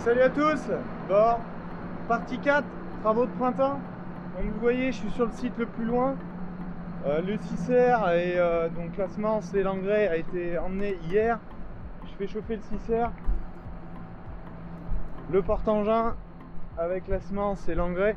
Salut à tous. Bon, partie 4, travaux de printemps. Comme vous le voyez, je suis sur le site le plus loin. Le 6R et donc la semence et l'engrais a été emmené hier. Je fais chauffer le 6R. Le porte-engin avec la semence et l'engrais.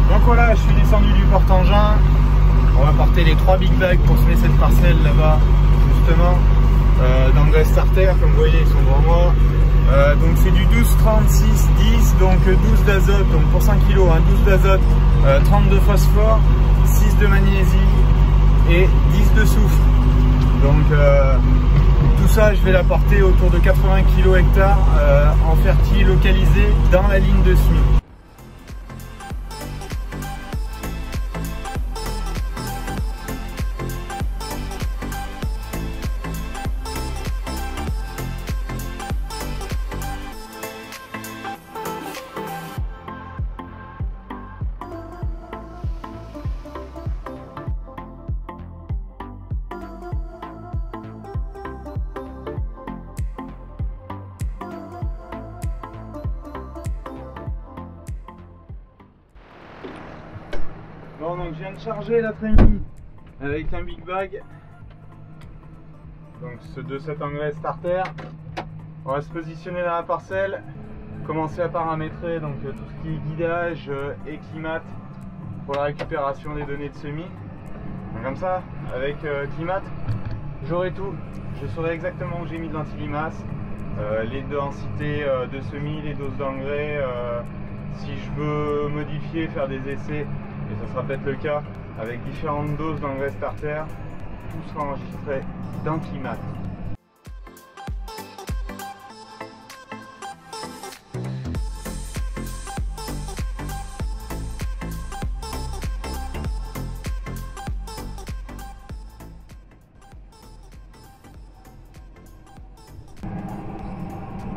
Donc voilà, je suis descendu du porte-engin. On va porter les 3 big bags pour semer cette parcelle là-bas, justement, d'engrais starter. Comme vous voyez, ils sont devant moi. Donc c'est du 12, 36, 10, donc 12 d'azote, donc pour 100 kg, 12 d'azote, 30 de phosphore, 6 de magnésie et 10 de soufre. Donc tout ça, je vais l'apporter autour de 80 kg hectare en fertile localisé dans la ligne de semis. Bon, donc je viens de charger l'après-midi avec un big bag, donc de cet engrais starter. On va se positionner dans la parcelle, commencer à paramétrer donc tout ce qui est guidage et climat pour la récupération des données de semis. Donc comme ça, avec climat, j'aurai tout. Je saurai exactement où j'ai mis de l'antilimace, les densités de semis, les doses d'engrais, si je veux modifier, faire des essais. Et ça sera peut-être le cas avec différentes doses d'engrais starter. Tout sera enregistré dans Climat.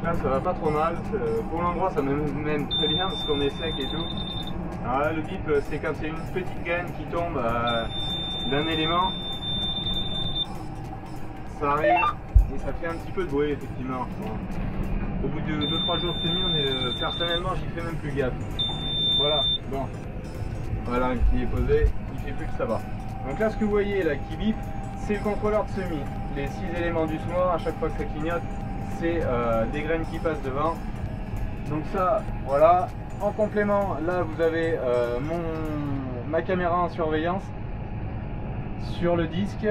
Là ça va pas trop mal, pour l'endroit ça me mène très bien parce qu'on est sec et tout. Alors là, le bip, c'est quand c'est une petite graine qui tombe d'un élément, ça arrive et ça fait un petit peu de bruit effectivement. Bon. Au bout de 2-3 jours de semis, personnellement j'y fais même plus gaffe. Voilà, bon, voilà qui est posé, il fait plus que ça va. Donc là ce que vous voyez là qui bip, c'est le contrôleur de semis. Les 6 éléments du semoir, à chaque fois que ça clignote, c'est des graines qui passent devant. Donc ça, voilà. En complément, là vous avez ma caméra en surveillance sur le disque.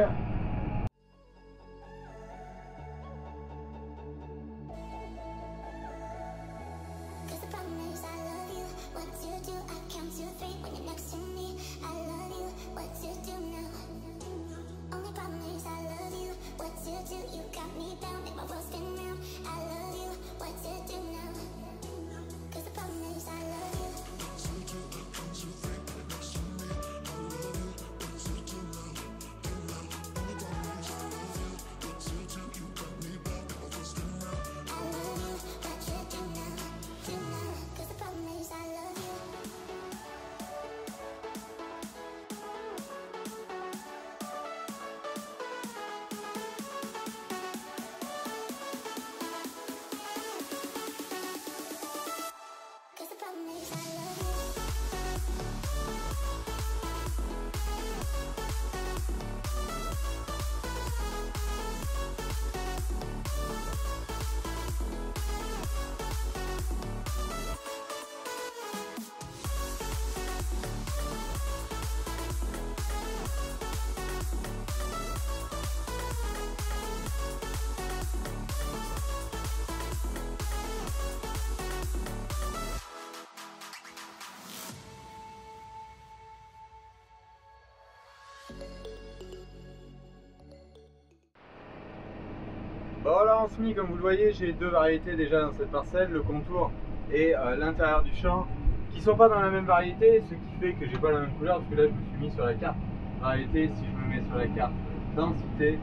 Bon là en semis, comme vous le voyez, j'ai 2 variétés déjà dans cette parcelle, le contour et l'intérieur du champ, qui sont pas dans la même variété, ce qui fait que j'ai pas la même couleur, parce que là je me suis mis sur la carte variété. Si je me mets sur la carte densité,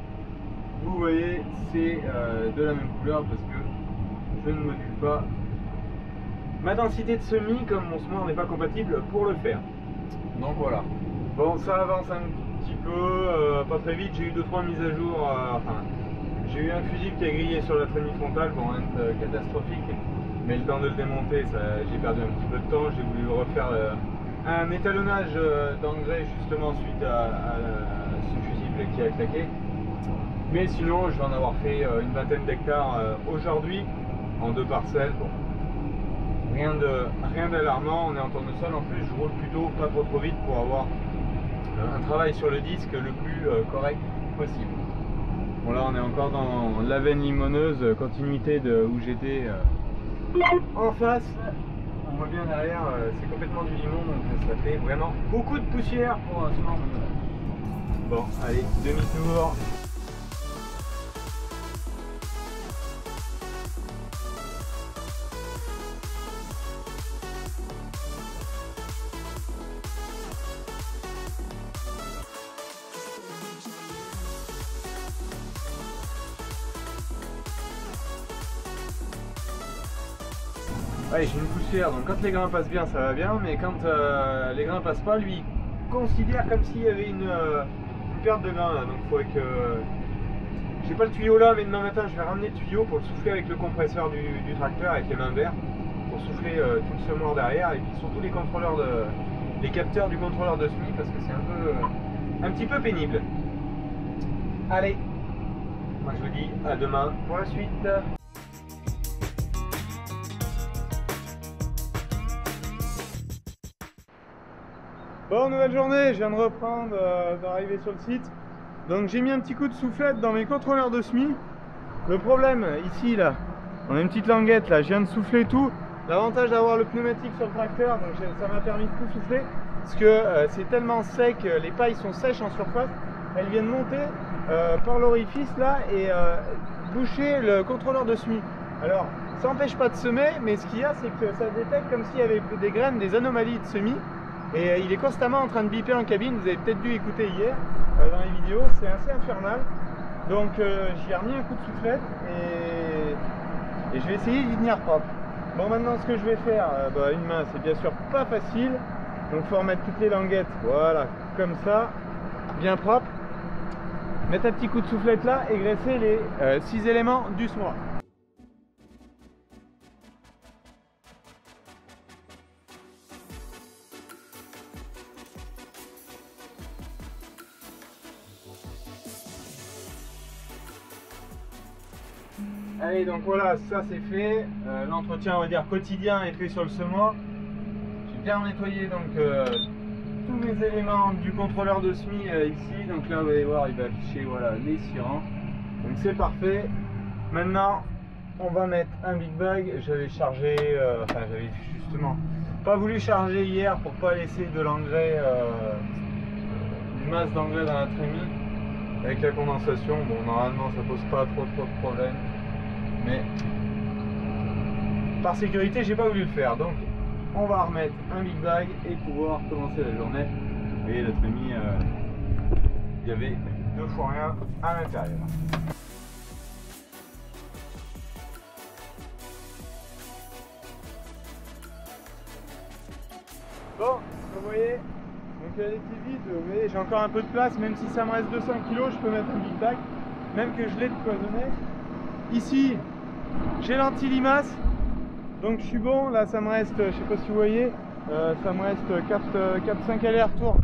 vous voyez, c'est de la même couleur parce que je ne module pas ma densité de semis comme mon semoir n'est pas compatible pour le faire. Donc voilà. Bon, ça avance un petit peu, pas très vite. J'ai eu 2-3 mises à jour. Enfin, j'ai eu un fusible qui a grillé sur la trémie frontale, bon, rien de catastrophique. Mais le temps de le démonter, j'ai perdu un petit peu de temps. J'ai voulu refaire un étalonnage d'engrais justement suite à ce fusible qui a claqué. Mais sinon, je vais en avoir fait une vingtaine d'hectares aujourd'hui en 2 parcelles. Bon, rien d'alarmant. On est en tournesol. En plus, je roule plutôt pas trop vite pour avoir un travail sur le disque le plus correct possible. Bon, là, on est encore dans la veine limoneuse, continuité de où j'étais en face. On voit bien derrière, c'est complètement du limon, donc ça fait vraiment beaucoup de poussière pour un semoir manuel. Bon, allez, demi-tour. Ouais, j'ai une poussière, donc quand les grains passent bien, ça va bien, mais quand les grains passent pas, lui, il considère comme s'il y avait une perte de grains là. Donc il faudrait que... J'ai pas le tuyau là, mais demain matin, je vais ramener le tuyau pour le souffler avec le compresseur du tracteur, avec les mains vertes, pour souffler tout le semoir derrière, et puis surtout les capteurs du contrôleur de semis, parce que c'est un petit peu pénible. Allez, moi je vous dis à demain pour la suite. Bon, nouvelle journée, je viens de reprendre, d'arriver sur le site. Donc j'ai mis un petit coup de soufflette dans mes contrôleurs de semis. Le problème, ici là, on a une petite languette là, je viens de souffler tout. L'avantage d'avoir le pneumatique sur le tracteur, donc ça m'a permis de tout souffler. Parce que c'est tellement sec, les pailles sont sèches en surface. Elles viennent monter par l'orifice là et boucher le contrôleur de semis. Alors, ça n'empêche pas de semer, mais ce qu'il y a, c'est que ça détecte comme s'il y avait des graines, des anomalies de semis. Et il est constamment en train de biper en cabine, vous avez peut-être dû écouter hier dans les vidéos, c'est assez infernal. Donc j'y ai remis un coup de soufflette et je vais essayer d'y tenir propre. Bon, maintenant ce que je vais faire, une main c'est bien sûr pas facile, donc il faut remettre toutes les languettes, voilà, comme ça, bien propre. Mettre un petit coup de soufflette là et graisser les 6 éléments du semoir. Allez, donc voilà, ça c'est fait. L'entretien, on va dire quotidien, est fait sur le semoir. J'ai bien nettoyé donc tous mes éléments du contrôleur de semis ici. Donc là, vous allez voir, il va afficher voilà les sirens. Donc c'est parfait. Maintenant, on va mettre un big bag. J'avais chargé, j'avais justement pas voulu charger hier pour pas laisser de l'engrais, une masse d'engrais dans la trémie. Avec la condensation, bon, normalement ça pose pas trop de problèmes. Mais par sécurité, j'ai pas voulu le faire. Donc on va remettre un big bag et pouvoir commencer la journée. Vous voyez, la trémie, il y avait 2 fois rien à l'intérieur. Bon, vous voyez, donc elle était vide, vous voyez, j'ai encore un peu de place, même si ça me reste 200 kg, je peux mettre un big bag, même que je l'ai cloisonné. Ici, j'ai l'anti-limace, donc je suis bon. Là, ça me reste, je sais pas si vous voyez, ça me reste 4-5 allers-retours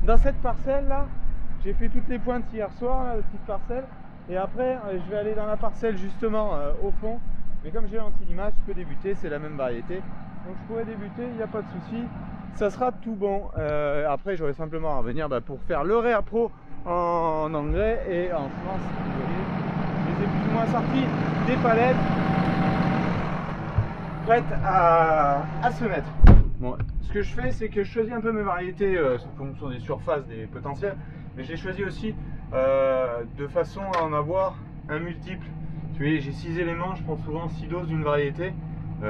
dans cette parcelle là. J'ai fait toutes les pointes hier soir, là, la petite parcelle, et après je vais aller dans la parcelle justement au fond. Mais comme j'ai l'anti-limace, je peux débuter, c'est la même variété, donc je pourrais débuter, il n'y a pas de souci, ça sera tout bon. Après, j'aurai simplement à revenir pour faire le réappro en engrais et en semence. Vous voyez, je les ai plus ou moins sortis des palettes prêtes à se mettre. Bon, ce que je fais, c'est que je choisis un peu mes variétés en fonction des surfaces, des potentiels, mais je les choisis aussi de façon à en avoir un multiple. Tu vois, j'ai 6 éléments, je prends souvent 6 doses d'une variété.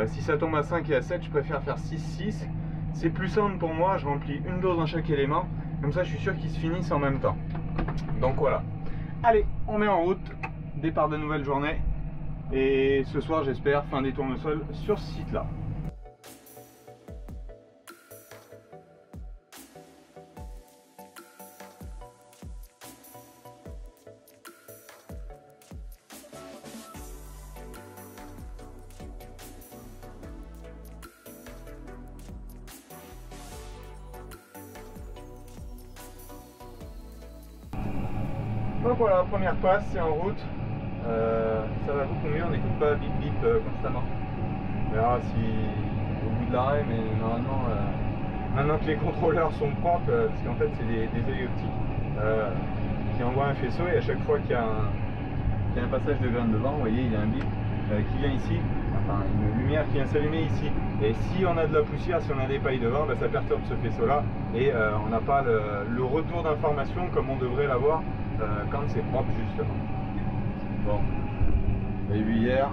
Si ça tombe à 5 et à 7, je préfère faire 6-6. C'est plus simple pour moi, je remplis une dose dans chaque élément Comme ça je suis sûr qu'ils se finissent en même temps. Donc voilà. Allez, on met en route, départ de nouvelle journée. Et ce soir j'espère fin des tournesols sur ce site là. Donc voilà, première passe, c'est en route. Ça va beaucoup mieux, on n'écoute pas bip bip constamment. On verra si au bout de l'arrêt, mais normalement, maintenant que les contrôleurs sont propres, parce qu'en fait c'est des œils optiques qui envoient un faisceau, et à chaque fois qu'il y a un passage de graine devant, vous voyez, il y a un bip qui vient ici, enfin une lumière qui vient s'allumer ici. Et si on a de la poussière, si on a des pailles devant, bah, ça perturbe ce faisceau là, et on n'a pas le retour d'information comme on devrait l'avoir quand c'est propre justement. Bon, vous avez vu hier,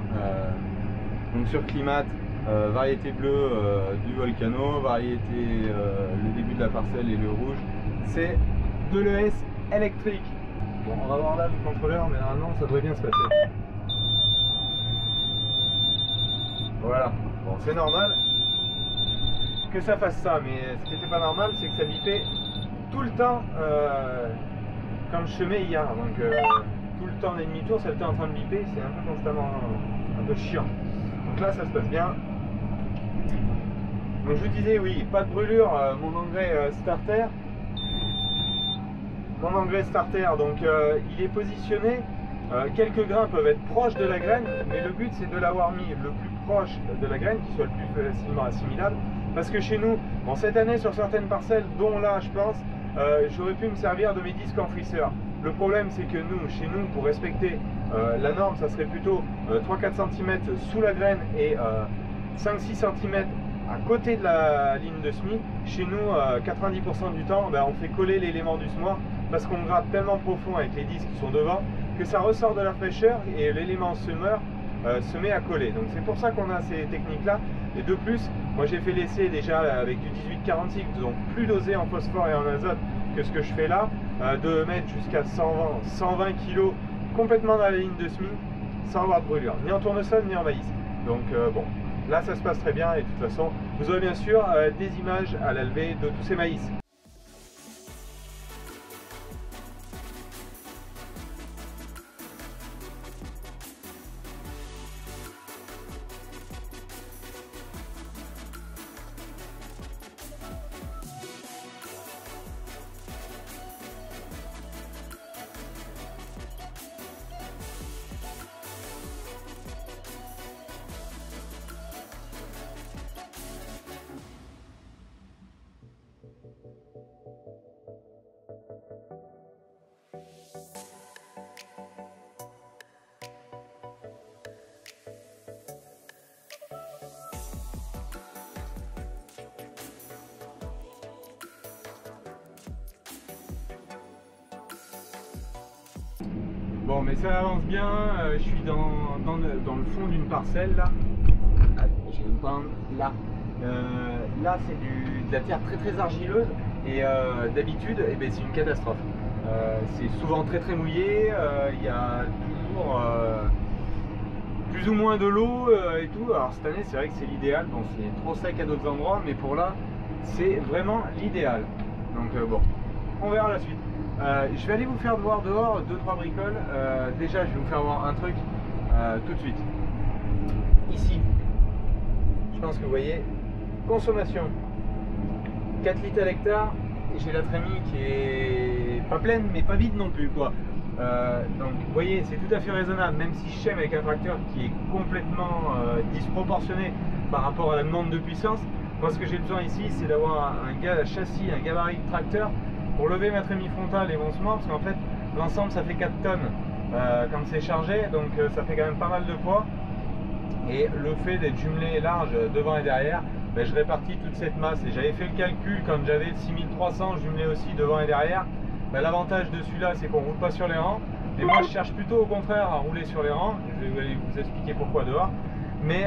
donc sur Climat, variété bleue du Volcano, variété le début de la parcelle et le rouge, c'est de l'ES électrique. Bon, on va voir là le contrôleur, mais normalement ça devrait bien se passer. Voilà, bon c'est normal que ça fasse ça, mais ce qui n'était pas normal c'est que ça bipait tout le temps quand je semais hier, donc tout le temps des demi-tours ça était en train de biper, c'est un peu constamment, un peu chiant. Donc là ça se passe bien. Donc je vous disais oui, pas de brûlure, mon engrais starter. Mon engrais starter, donc il est positionné, quelques grains peuvent être proches de la graine, mais le but c'est de l'avoir mis le plus proche de la graine, qui soit le plus facilement assimilable, parce que chez nous, bon cette année sur certaines parcelles, dont là je pense, j'aurais pu me servir de mes disques enfouisseurs. Le problème c'est que nous, chez nous, pour respecter la norme, ça serait plutôt 3-4 cm sous la graine et 5-6 cm à côté de la ligne de semis. Chez nous, 90% du temps, ben, on fait coller l'élément du semoir parce qu'on gratte tellement profond avec les disques qui sont devant que ça ressort de la fraîcheur et l'élément semeur se met à coller. Donc c'est pour ça qu'on a ces techniques là. Et de plus, moi j'ai fait l'essai déjà avec du 1846, donc plus dosé en phosphore et en azote que ce que je fais là, de mettre jusqu'à 120 kg complètement dans la ligne de semis sans avoir de brûlure, ni en tournesol ni en maïs. Donc bon, là ça se passe très bien, et de toute façon vous aurez bien sûr des images à la levée de tous ces maïs. Bon, mais ça avance bien, je suis dans le fond d'une parcelle là. Ah, je vais vous prendre là. Là c'est de la terre très très argileuse, et d'habitude eh ben, c'est une catastrophe. C'est souvent très très mouillé, il y a toujours plus ou moins de l'eau et tout. Alors cette année c'est vrai que c'est l'idéal, bon c'est trop sec à d'autres endroits, mais pour là c'est vraiment l'idéal. Donc bon, on verra la suite. Je vais aller vous faire voir dehors 2-3 bricoles. Déjà je vais vous faire voir un truc tout de suite. Ici, je pense que vous voyez, consommation 4 litres à l'hectare, et j'ai la trémie qui est pas pleine mais pas vide non plus quoi. Donc vous voyez, c'est tout à fait raisonnable, même si je sème avec un tracteur qui est complètement disproportionné par rapport à la demande de puissance. Moi ce que j'ai besoin ici c'est d'avoir un châssis, un gabarit de tracteur pour lever ma trémie frontale et mon semoir, parce qu'en fait l'ensemble ça fait 4 tonnes quand c'est chargé, donc ça fait quand même pas mal de poids, et le fait d'être jumelé large devant et derrière, ben, je répartis toute cette masse, et j'avais fait le calcul quand j'avais 6300 jumelé aussi devant et derrière. Ben, l'avantage de celui-là c'est qu'on ne roule pas sur les rangs, et moi je cherche plutôt au contraire à rouler sur les rangs, je vais vous expliquer pourquoi dehors, mais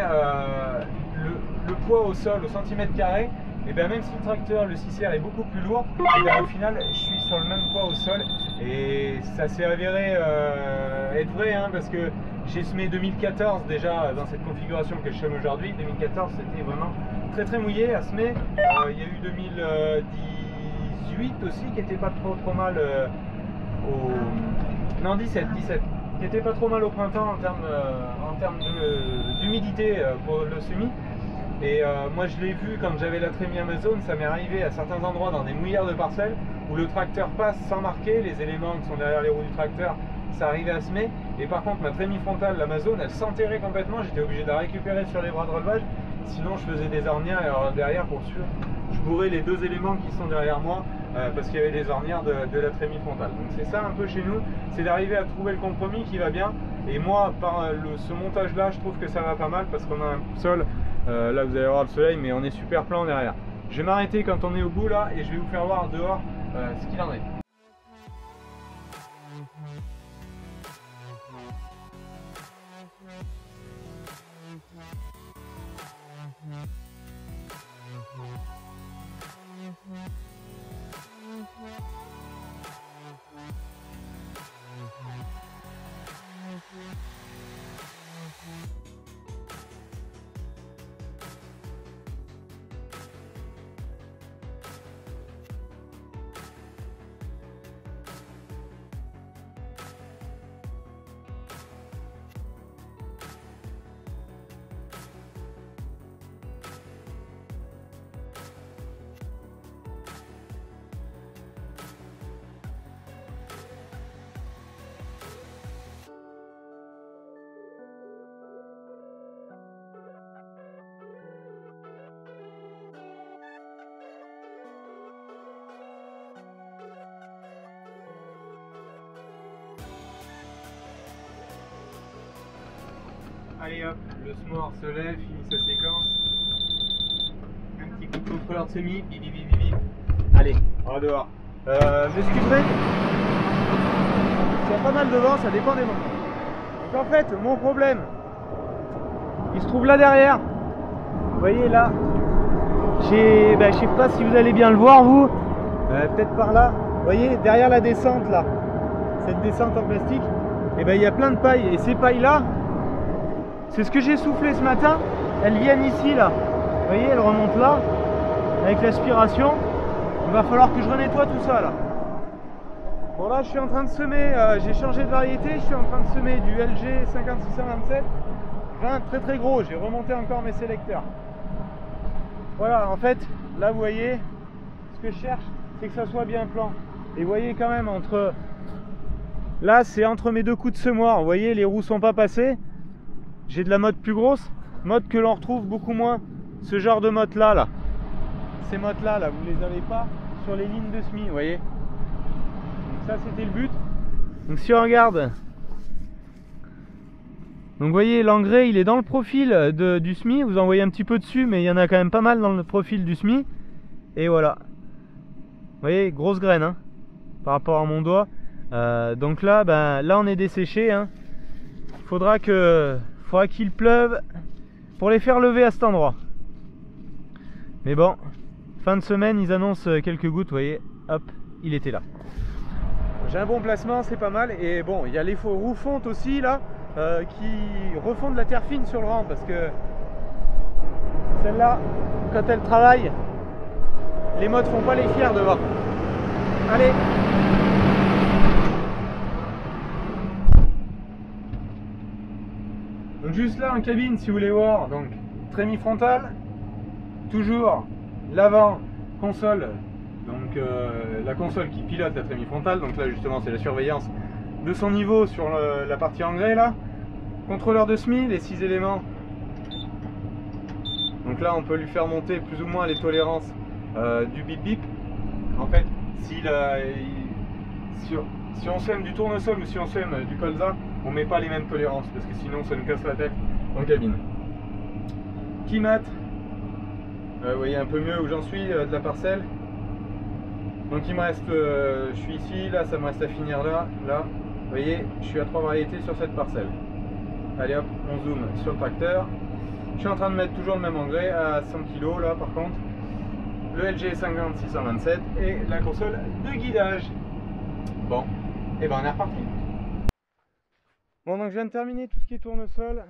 le poids au sol au centimètre carré et bien même si le tracteur, le 6R est beaucoup plus lourd, et bien au final je suis sur le même poids au sol, et ça s'est avéré être vrai, hein, parce que j'ai semé 2014 déjà dans cette configuration que je sème aujourd'hui. 2014 c'était vraiment très très mouillé à semer. Il y a eu 2018 aussi qui était pas trop mal non 17 qui était pas trop mal au printemps en termes d'humidité pour le semis. Et moi je l'ai vu quand j'avais la trémie Amazon, ça m'est arrivé à certains endroits dans des mouillères de parcelles où le tracteur passe sans marquer, les éléments qui sont derrière les roues du tracteur, ça arrivait à semer. Et par contre ma trémie frontale, l'Amazon, elle s'enterrait complètement, j'étais obligé de la récupérer sur les bras de relevage, sinon je faisais des ornières, et alors derrière pour sûr, je bourrais les deux éléments qui sont derrière moi parce qu'il y avait des ornières de la trémie frontale. Donc c'est ça un peu chez nous, c'est d'arriver à trouver le compromis qui va bien. Et moi par ce montage là, je trouve que ça va pas mal parce qu'on a un sol. Là vous allez voir le soleil, mais on est super plan derrière. Je vais m'arrêter quand on est au bout là et je vais vous faire voir dehors ce qu'il en est. Allez hop, le smore se lève, finit sa séquence. Un petit coup de contrôleur de semis, bip bip bip bip. Allez, on va dehors. M'excuserez, il y a pas mal de vent, ça dépend des moments. Donc en fait, mon problème, il se trouve là derrière. Vous voyez là, je sais pas si vous allez bien le voir vous, peut-être par là. Vous voyez, derrière la descente là, cette descente en plastique, et il y a plein de pailles. Et ces pailles là, c'est ce que j'ai soufflé ce matin, elles viennent ici là, vous voyez, elles remontent là, avec l'aspiration. Il va falloir que je renettoie tout ça là. Bon là je suis en train de semer, j'ai changé de variété, je suis en train de semer du LG 5627, grain très très gros, j'ai remonté encore mes sélecteurs. Voilà, en fait, là vous voyez, ce que je cherche, c'est que ça soit bien plan. Et vous voyez quand même, entre, là c'est entre mes deux coups de semoir, vous voyez, les roues sont pas passées. J'ai de la motte plus grosse, motte que l'on retrouve beaucoup moins, ce genre de motte là, ces mottes là, vous les avez pas sur les lignes de semis, vous voyez. Donc ça c'était le but. Donc si on regarde, donc vous voyez l'engrais il est dans le profil du semis, vous en voyez un petit peu dessus, mais il y en a quand même pas mal dans le profil du semis. Et voilà, vous voyez, grosse graine hein, par rapport à mon doigt. Donc là, là on est desséché hein. Faudra qu'il pleuve pour les faire lever à cet endroit. Mais bon, fin de semaine ils annoncent quelques gouttes, vous voyez, hop, il était là. J'ai un bon placement, c'est pas mal. Et bon, il y a les roues fontes aussi là, qui refont de la terre fine sur le rang, parce que celle-là, quand elle travaille, les mottes font pas les fiers devant. Allez. Donc juste là en cabine, si vous voulez voir, donc trémie frontale, toujours l'avant console, donc la console qui pilote la trémie frontale, donc là justement c'est la surveillance de son niveau sur la partie engrais là, contrôleur de semis, les 6 éléments, donc là on peut lui faire monter plus ou moins les tolérances du bip bip. En fait, si on sème du tournesol ou si on sème du colza, on met pas les mêmes tolérances parce que sinon ça nous casse la tête en cabine. Kimat, vous voyez un peu mieux où j'en suis de la parcelle. Donc il me reste, je suis ici, là ça me reste à finir là, vous voyez, je suis à 3 variétés sur cette parcelle. Allez hop, on zoome sur le tracteur. Je suis en train de mettre toujours le même engrais à 100 kg là par contre. le LG 5627 et la console de guidage. Bon, et ben on est reparti. Bon, donc je viens de terminer tout ce qui est tournesol.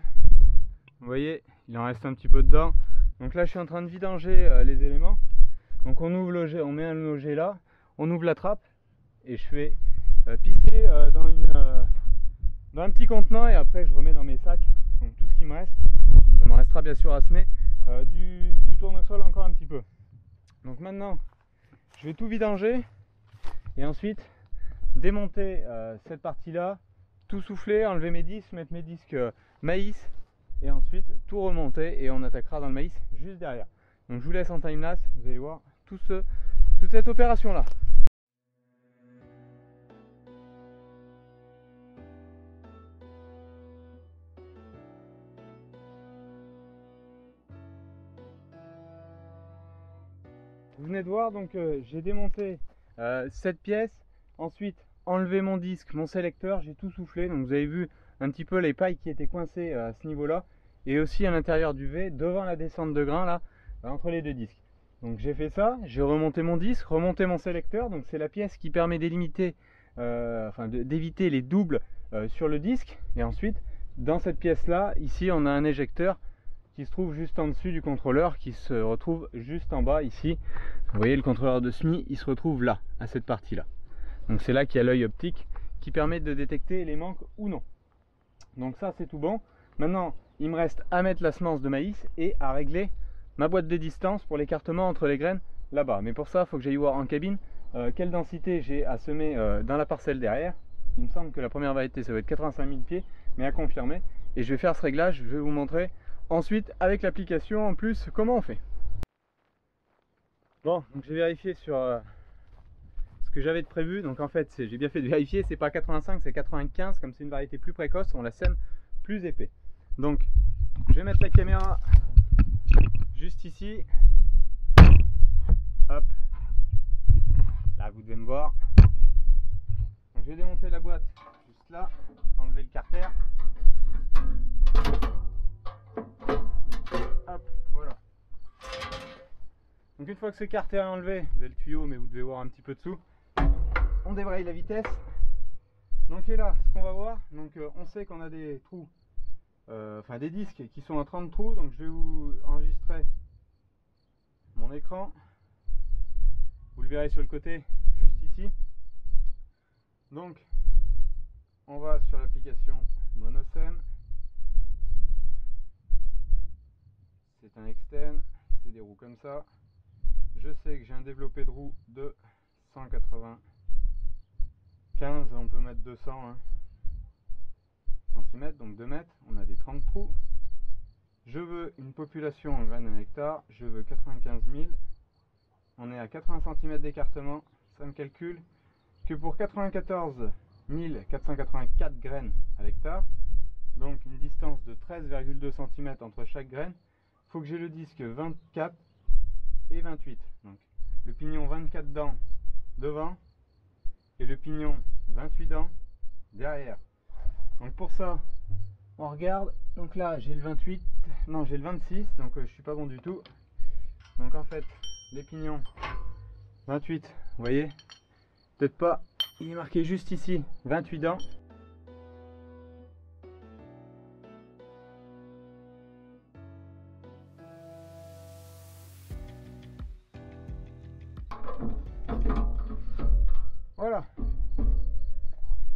Vous voyez, il en reste un petit peu dedans. Donc là je suis en train de vidanger les éléments. Donc on ouvre le jet, on met un loger là, on ouvre la trappe et je fais pisser dans un petit contenant et après je remets dans mes sacs. Donc tout ce qui me reste, ça me restera bien sûr à semer du tournesol encore un petit peu. Donc maintenant je vais tout vidanger et ensuite démonter cette partie là, tout souffler, enlever mes disques, mettre mes disques maïs et ensuite tout remonter et on attaquera dans le maïs juste derrière. Donc je vous laisse en timelapse, vous allez voir toute cette opération là. Vous venez de voir, donc j'ai démonté cette pièce, ensuite enlevé mon disque, mon sélecteur, j'ai tout soufflé, donc vous avez vu un petit peu les pailles qui étaient coincées à ce niveau là et aussi à l'intérieur du V devant la descente de grain là entre les deux disques. Donc j'ai fait ça, j'ai remonté mon disque, remonté mon sélecteur, donc c'est la pièce qui permet d'éliminer d'éviter les doubles sur le disque. Et ensuite dans cette pièce là, ici on a un éjecteur qui se trouve juste en dessus du contrôleur, qui se retrouve juste en bas ici. Vous voyez le contrôleur de SMI, il se retrouve là, à cette partie là. Donc c'est là qu'il y a l'œil optique qui permet de détecter les manques ou non. Donc ça c'est tout bon. Maintenant il me reste à mettre la semence de maïs et à régler ma boîte de distance pour l'écartement entre les graines là-bas. Mais pour ça il faut que j'aille voir en cabine quelle densité j'ai à semer dans la parcelle derrière. Il me semble que la première variété ça va être 85 000 pieds, mais à confirmer. Et je vais faire ce réglage, je vais vous montrer ensuite avec l'application en plus comment on fait. Bon, donc j'ai vérifié sur ce que j'avais de prévu. Donc en fait j'ai bien fait de vérifier, c'est pas 85 c'est 95, comme c'est une variété plus précoce on la sème plus épais. Donc je vais mettre la caméra juste ici, hop, là vous devez me voir. Donc je vais démonter la boîte juste là, enlever le carter. Hop, voilà. Donc une fois que ce carter est enlevé, vous avez le tuyau mais vous devez voir un petit peu dessous. On débraye la vitesse. Donc et là, ce qu'on va voir, donc on sait qu'on a des trous, des disques qui sont à 30 trous. Donc je vais vous enregistrer mon écran. Vous le verrez sur le côté, juste ici. Donc on va sur l'application Monosem. C'est un externe, c'est des roues comme ça. Je sais que j'ai un développé de roue de 195, on peut mettre 200 cm, donc 2 mètres. On a des 30 trous. Je veux une population en graines à hectare, je veux 95 000. On est à 80 cm d'écartement. Ça me calcule que pour 94 484 graines à l'hectare, donc une distance de 13,2 cm entre chaque graine, il faut que j'ai le disque 24 et 28. Donc le pignon 24 dents devant et le pignon 28 dents derrière. Donc pour ça, on regarde. Donc là j'ai le 28, non j'ai le 26, donc je suis pas bon du tout. Donc en fait les pignons 28, vous voyez, peut-être pas, il est marqué juste ici 28 dents. Voilà.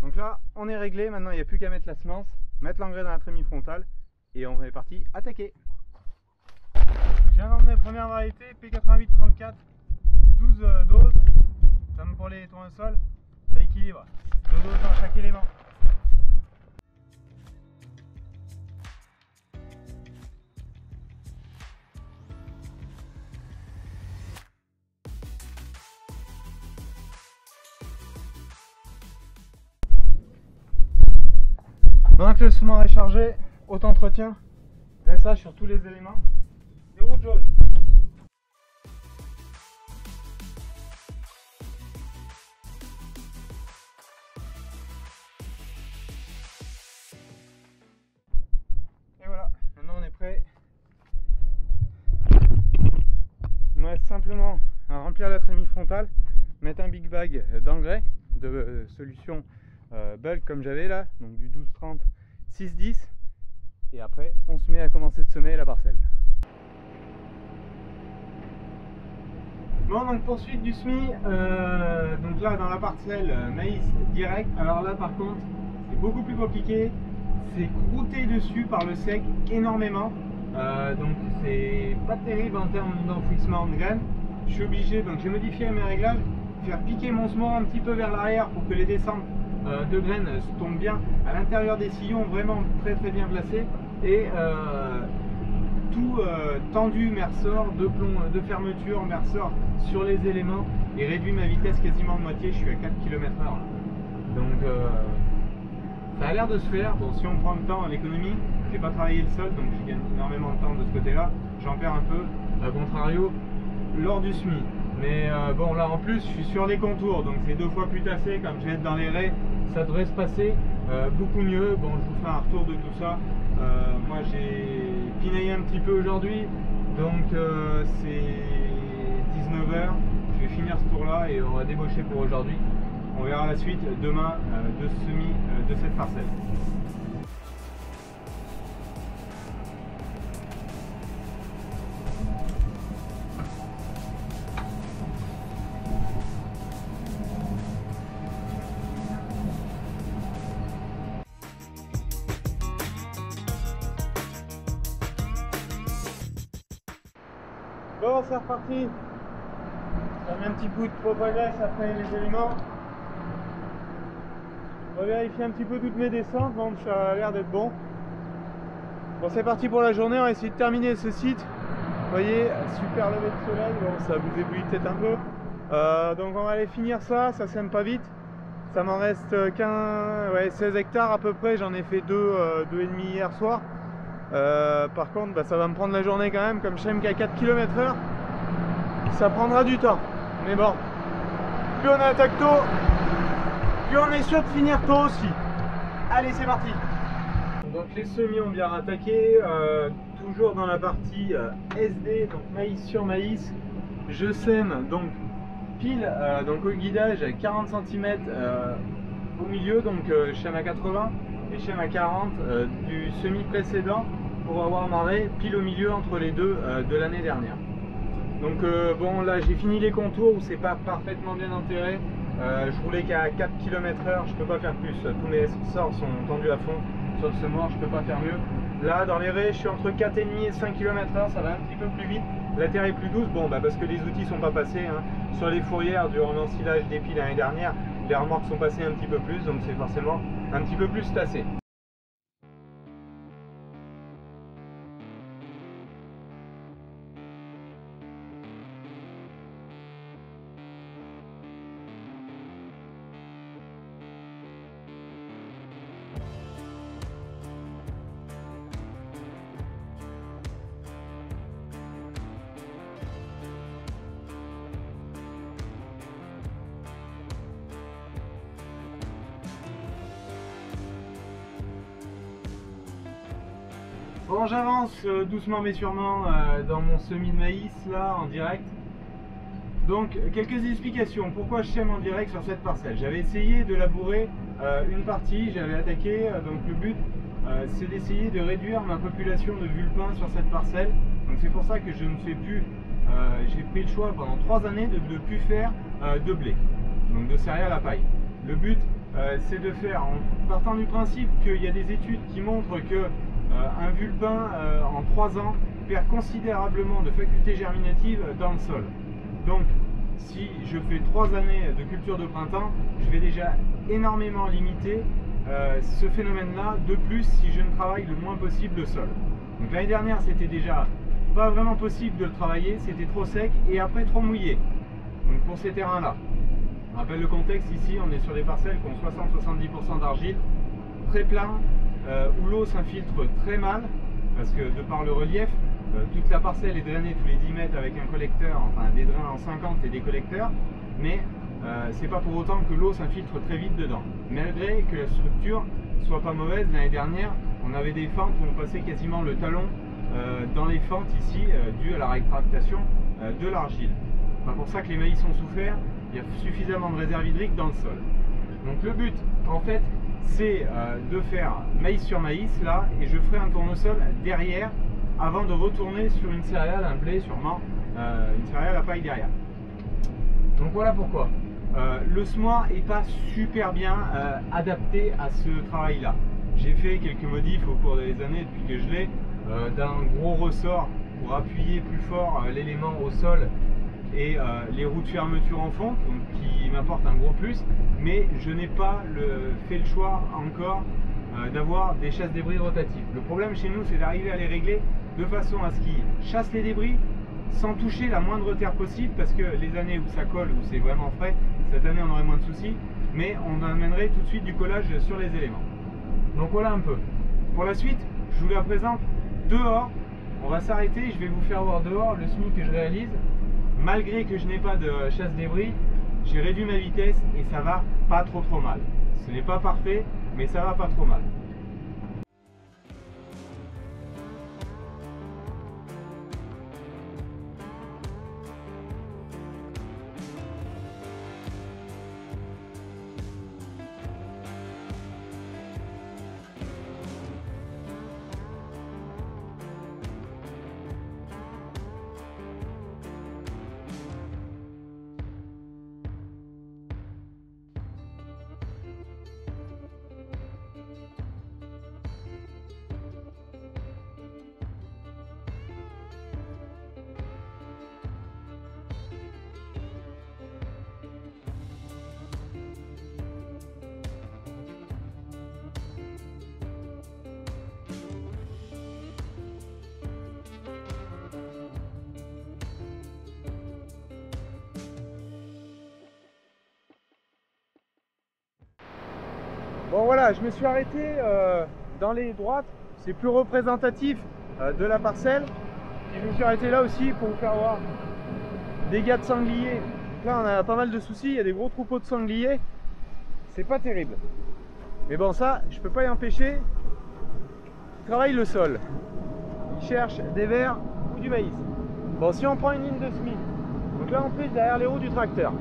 Donc là, on est réglé. Maintenant, il n'y a plus qu'à mettre la semence, mettre l'engrais dans la trémie frontale et on est parti attaquer. Je viens d'emmener la première variété P8834, 12 doses. Comme pour les tournesols, ça équilibre 2 doses dans chaque élément. Maintenant que le semoir est chargé, autant entretien, ça sur tous les éléments. Et route jauge. Et voilà, maintenant on est prêt. Il me reste simplement total, mettre un big bag d'engrais de solution bulk comme j'avais là, donc du 12-30 6-10, et après on se met à commencer de semer la parcelle. Bon, donc poursuite du semis, donc là dans la parcelle maïs direct. Alors là par contre c'est beaucoup plus compliqué, c'est croûté dessus par le sec énormément, donc c'est pas terrible en termes d'enfouissement de graines. Je suis obligé, donc j'ai modifié mes réglages, faire piquer mon semoir un petit peu vers l'arrière pour que les descentes de graines se tombent bien à l'intérieur des sillons, vraiment très bien placés, et tout tendu mer-sort, de plomb de fermeture mer-sort sur les éléments, et réduit ma vitesse quasiment de moitié. Je suis à 4 km/h. Donc ça a l'air de se faire. Bon, si on prend le temps, l'économie, j'ai pas travaillé le sol, donc je gagne énormément de temps de ce côté-là. J'en perds un peu, à contrario, lors du semis. Mais bon, là en plus, je suis sur les contours, donc c'est 2 fois plus tassé. Comme je vais être dans les raies, ça devrait se passer beaucoup mieux. Bon, je vous fais un retour de tout ça. Moi, j'ai pinaillé un petit peu aujourd'hui, donc c'est 19 h. Je vais finir ce tour-là et on va débaucher pour aujourd'hui. On verra la suite demain de ce semis de cette parcelle. Bon, c'est reparti. Ça met un petit coup de propagesse après les éléments. On va vérifier un petit peu toutes mes descentes, donc ça a l'air d'être bon. Bon, c'est parti pour la journée, on va essayer de terminer ce site. Vous voyez, super lever de soleil, bon, ça vous éblouit peut-être un peu. Donc on va aller finir ça, ça sème pas vite. Ça m'en reste 16 hectares à peu près, j'en ai fait 2,5 hier soir. Par contre, ça va me prendre la journée quand même, comme je sème qu'à 4 km/h. Ça prendra du temps. Mais bon, plus on attaque tôt, plus on est sûr de finir tôt aussi. Allez, c'est parti. Donc les semis ont bien attaqué, toujours dans la partie SD, donc maïs sur maïs. Je sème donc pile donc au guidage à 40 cm au milieu, donc je sème à 80 et je sème à 40 du semis précédent pour avoir marré pile au milieu entre les deux de l'année dernière. Donc bon, là j'ai fini les contours où c'est pas parfaitement bien enterré. Je roulais qu'à 4 km/h, je peux pas faire plus. Tous mes sorts sont tendus à fond sur le semoir, je peux pas faire mieux. Là dans les raies, je suis entre 4,5 et 5 km/h, ça va un petit peu plus vite. La terre est plus douce, bon parce que les outils sont pas passés. Sur les fourrières durant l'ensilage d'épis l'année dernière, les remorques sont passées un petit peu plus, donc c'est forcément un petit peu plus tassé. Bon, j'avance doucement mais sûrement dans mon semis de maïs là en direct. Donc quelques explications pourquoi je sème en direct sur cette parcelle. J'avais essayé de labourer une partie, j'avais attaqué, donc le but c'est d'essayer de réduire ma population de vulpins sur cette parcelle. Donc c'est pour ça que je ne fais plus, j'ai pris le choix pendant 3 années de ne plus faire de blé, donc de céréales à paille. Le but c'est de faire, en partant du principe qu'il y a des études qui montrent que un vulpin en 3 ans perd considérablement de facultés germinatives dans le sol. Donc si je fais 3 années de culture de printemps, je vais déjà énormément limiter ce phénomène-là. De plus, si je ne travaille le moins possible le sol. Donc l'année dernière, c'était déjà pas vraiment possible de le travailler, c'était trop sec et après trop mouillé. Donc pour ces terrains-là, je rappelle le contexte, ici on est sur des parcelles qui ont 60-70% d'argile, très plein, où l'eau s'infiltre très mal, parce que de par le relief, toute la parcelle est drainée tous les 10 mètres avec un collecteur, enfin des drains en 50 et des collecteurs, mais c'est pas pour autant que l'eau s'infiltre très vite dedans. Malgré que la structure soit pas mauvaise, l'année dernière, on avait des fentes où on passait quasiment le talon dans les fentes ici, dû à la rétractation de l'argile. pas pour ça que les maïs ont souffert, il y a suffisamment de réserve hydrique dans le sol. Donc le but, en fait, c'est de faire maïs sur maïs là, et je ferai un tournesol derrière avant de retourner sur une céréale, un blé sûrement, une céréale à paille derrière. Donc voilà pourquoi. Le semoir n'est pas super bien adapté à ce travail là. J'ai fait quelques modifs au cours des années depuis que je l'ai, d'un gros ressort pour appuyer plus fort l'élément au sol et les roues de fermeture en fonte, donc qui m'apportent un gros plus, mais je n'ai pas fait le choix encore d'avoir des chasse-débris rotatifs. Le problème chez nous, c'est d'arriver à les régler de façon à ce qu'ils chassent les débris sans toucher la moindre terre possible, parce que les années où ça colle, où c'est vraiment frais, cette année on aurait moins de soucis, mais on amènerait tout de suite du collage sur les éléments. Donc voilà un peu. Pour la suite, je vous la présente dehors. On va s'arrêter, je vais vous faire voir dehors le semis que je réalise. Malgré que je n'ai pas de chasse-débris, j'ai réduit ma vitesse et ça va pas trop mal. Ce n'est pas parfait, mais ça va pas trop mal. Bon voilà, je me suis arrêté dans les droites, c'est plus représentatif de la parcelle. Et je me suis arrêté là aussi pour vous faire voir des dégâts de sangliers. Là on a pas mal de soucis, il y a des gros troupeaux de sangliers, c'est pas terrible. Mais bon, ça, je peux pas y empêcher. Ils travaillent le sol, ils cherchent des vers ou du maïs. Bon, si on prend une ligne de semis, donc là en plus derrière les roues du tracteur,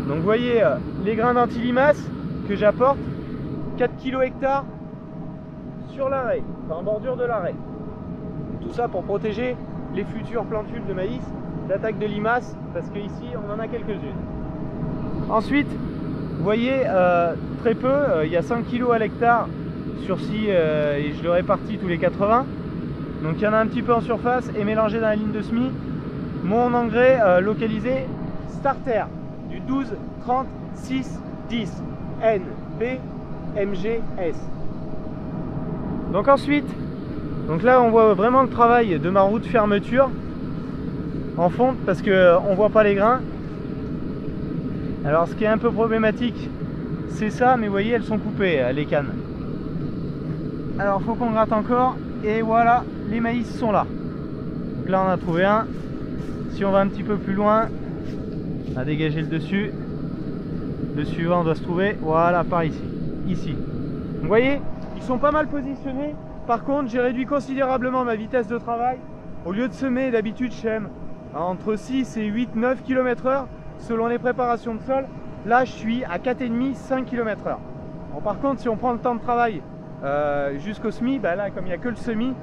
donc vous voyez les grains d'antilimace que j'apporte, 4 kg hectare sur l'arrêt, en bordure de l'arrêt. Tout ça pour protéger les futures plantules de maïs d'attaque de limaces, parce qu'ici on en a quelques-unes. Ensuite, vous voyez très peu, il y a 5 kg à l'hectare sur 6 et je le répartis tous les 80. Donc il y en a un petit peu en surface et mélangé dans la ligne de semis. Mon engrais localisé Starter du 12 30 6 10 NPMGS. Donc ensuite, donc là on voit vraiment le travail de ma roue de fermeture en fonte parce que on voit pas les grains. Alors ce qui est un peu problématique, c'est ça, mais vous voyez elles sont coupées les cannes. Alors faut qu'on gratte encore et voilà, les maïs sont là. Donc là on a trouvé un. Si on va un petit peu plus loin, on a dégagé le dessus. Le suivant doit se trouver, voilà, par ici. Ici. Vous voyez, ils sont pas mal positionnés. Par contre, j'ai réduit considérablement ma vitesse de travail. Au lieu de semer, d'habitude, je sème entre 6 et 8, 9 km/h selon les préparations de sol. Là, je suis à 4,5, 5 km/h. Bon, par contre, si on prend le temps de travail jusqu'au semis, bah là, comme il n'y a que le semis,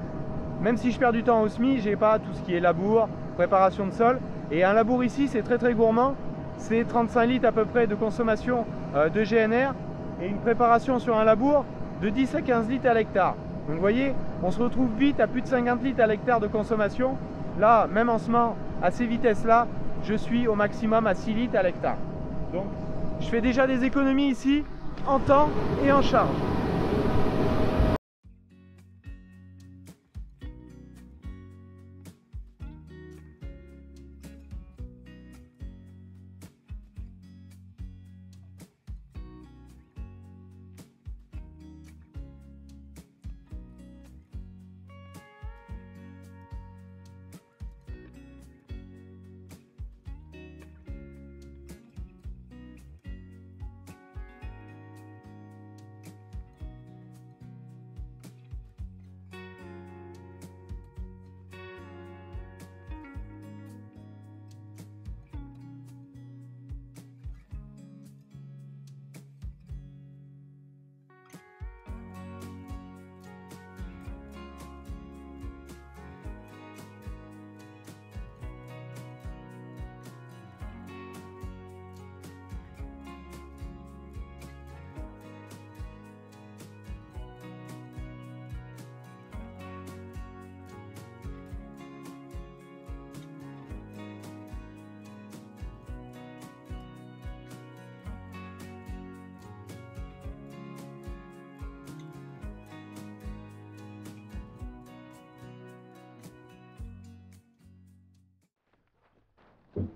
même si je perds du temps au semis, j'ai pas tout ce qui est labour, préparation de sol. Et un labour ici, c'est très gourmand. C'est 35 litres à peu près de consommation de GNR et une préparation sur un labour de 10 à 15 litres à l'hectare. Donc vous voyez, on se retrouve vite à plus de 50 litres à l'hectare de consommation. Là, même en semant à ces vitesses-là, je suis au maximum à 6 litres à l'hectare. Donc je fais déjà des économies ici en temps et en charge.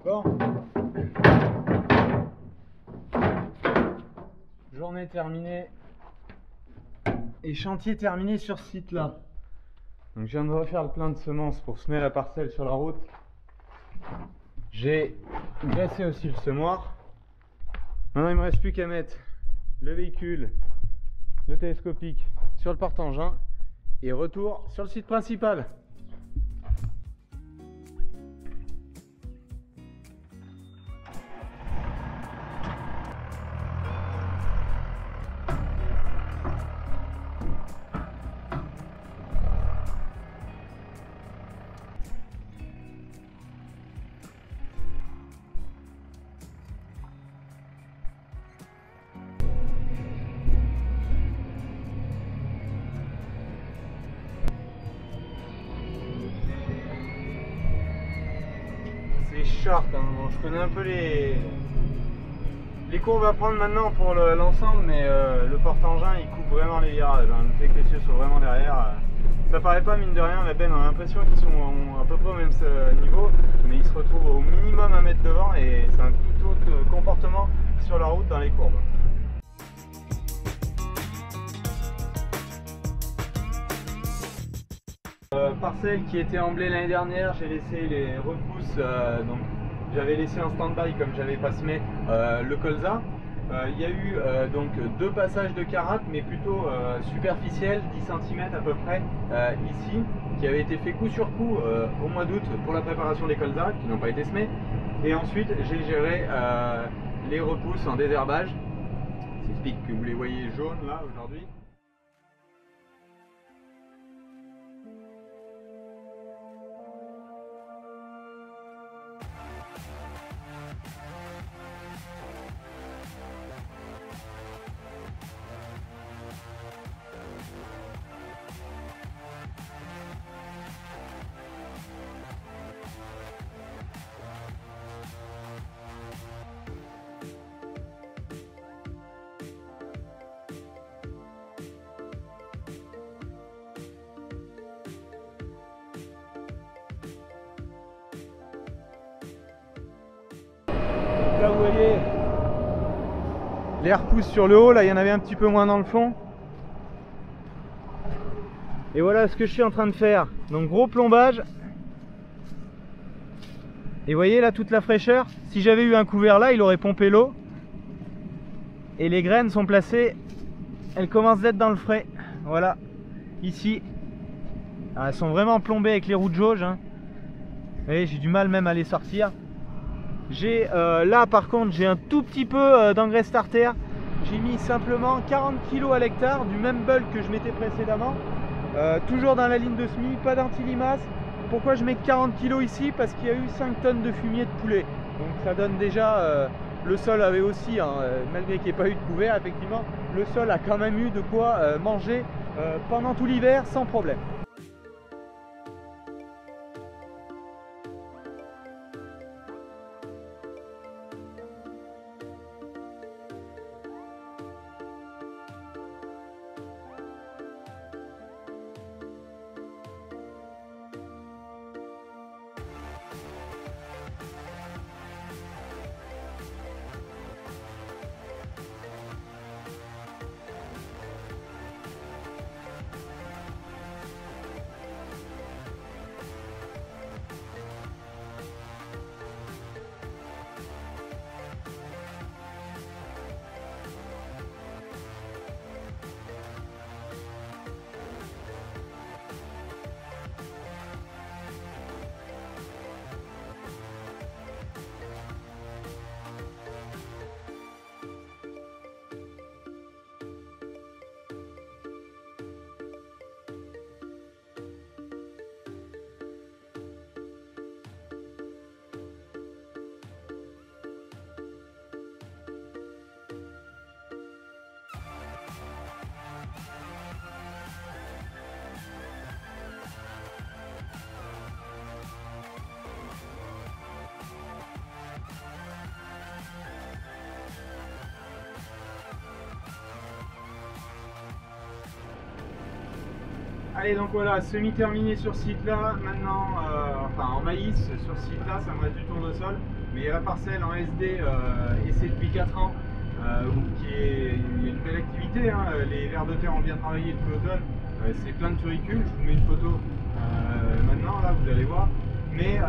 Bon. Journée terminée. Et chantier terminé sur ce site là. Donc je viens de refaire le plein de semences pour semer la parcelle sur la route. J'ai graissé aussi le semoir. Maintenant il me reste plus qu'à mettre le véhicule, le télescopique sur le porte-engin et retour sur le site principal. C'est short, hein. Bon, je connais un peu les courbes à prendre maintenant pour l'ensemble, mais le porte-engin il coupe vraiment les virages, hein. Le fait que les cieux soient vraiment derrière, ça paraît pas, mine de rien. La benne, on a l'impression qu'ils sont à peu près au même niveau, mais ils se retrouvent au minimum 1 mètre devant et c'est un tout autre comportement sur la route dans les courbes. Parcelle qui était emblée l'année dernière, j'ai laissé les repousses, donc j'avais laissé en stand-by comme j'avais pas semé le colza. Il y a eu donc 2 passages de carottes, mais plutôt superficiels, 10 cm à peu près ici, qui avaient été fait coup sur coup au mois d'août pour la préparation des colzas qui n'ont pas été semés. Et ensuite j'ai géré les repousses en désherbage. Ça explique que vous les voyez jaunes là aujourd'hui. Là vous voyez, l'air pousse sur le haut, là il y en avait un petit peu moins dans le fond. Et voilà ce que je suis en train de faire. Donc gros plombage. Et vous voyez là toute la fraîcheur. Si j'avais eu un couvert là, il aurait pompé l'eau. Et les graines sont placées, elles commencent d'être dans le frais. Voilà, ici. Ah, elles sont vraiment plombées avec les roues de jauge, hein. Vous voyez, j'ai du mal même à les sortir. J'ai là par contre j'ai un tout petit peu d'engrais starter. J'ai mis simplement 40 kg à l'hectare du même bulk que je mettais précédemment, toujours dans la ligne de semis, pas d'anti-limace. Pourquoi je mets 40 kg ici? Parce qu'il y a eu 5 tonnes de fumier de poulet, donc ça donne déjà le sol avait aussi, hein, malgré qu'il n'y ait pas eu de couvert, effectivement le sol a quand même eu de quoi manger pendant tout l'hiver sans problème. Allez, donc voilà, semi-terminé sur ce site-là. Maintenant, enfin en maïs, sur ce site-là, ça me reste du tournesol. Mais il y a la parcelle en SD, et c'est depuis 4 ans, qui est une belle activité. Hein. Les vers de terre ont bien travaillé depuis l'automne. C'est plein de turicules. Je vous mets une photo maintenant, là, vous allez voir. Mais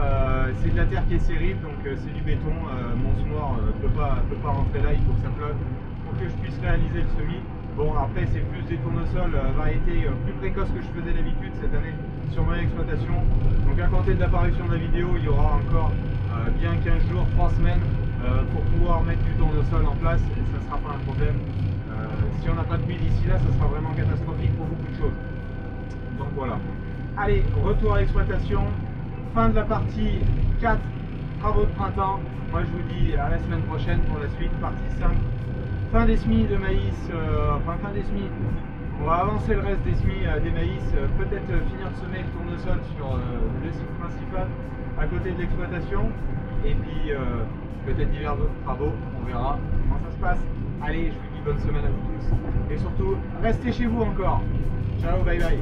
c'est de la terre qui est sérive, donc c'est du béton. Mon semoir peut pas rentrer là, il faut que ça pleuve pour que je puisse réaliser le semis. Bon, après c'est plus des tournesols variété plus précoce que je faisais d'habitude cette année sur mon exploitation. Donc à compter de l'apparition de la vidéo, il y aura encore bien 15 jours, 3 semaines pour pouvoir mettre du tournesol en place, et ça ne sera pas un problème. Si on n'a pas de pluie d'ici là, ça sera vraiment catastrophique pour beaucoup de choses. Donc voilà. Allez, retour à l'exploitation. Fin de la partie 4, travaux de printemps. Moi je vous dis à la semaine prochaine pour la suite, partie 5. Fin des semis de maïs, enfin fin des semis. On va avancer le reste des semis des maïs, peut-être finir de semer le tournesol sur le site principal à côté de l'exploitation. Et puis peut-être divers autres travaux, on verra comment ça se passe. Allez, je vous dis bonne semaine à vous tous. Et surtout, restez chez vous encore. Ciao, bye bye.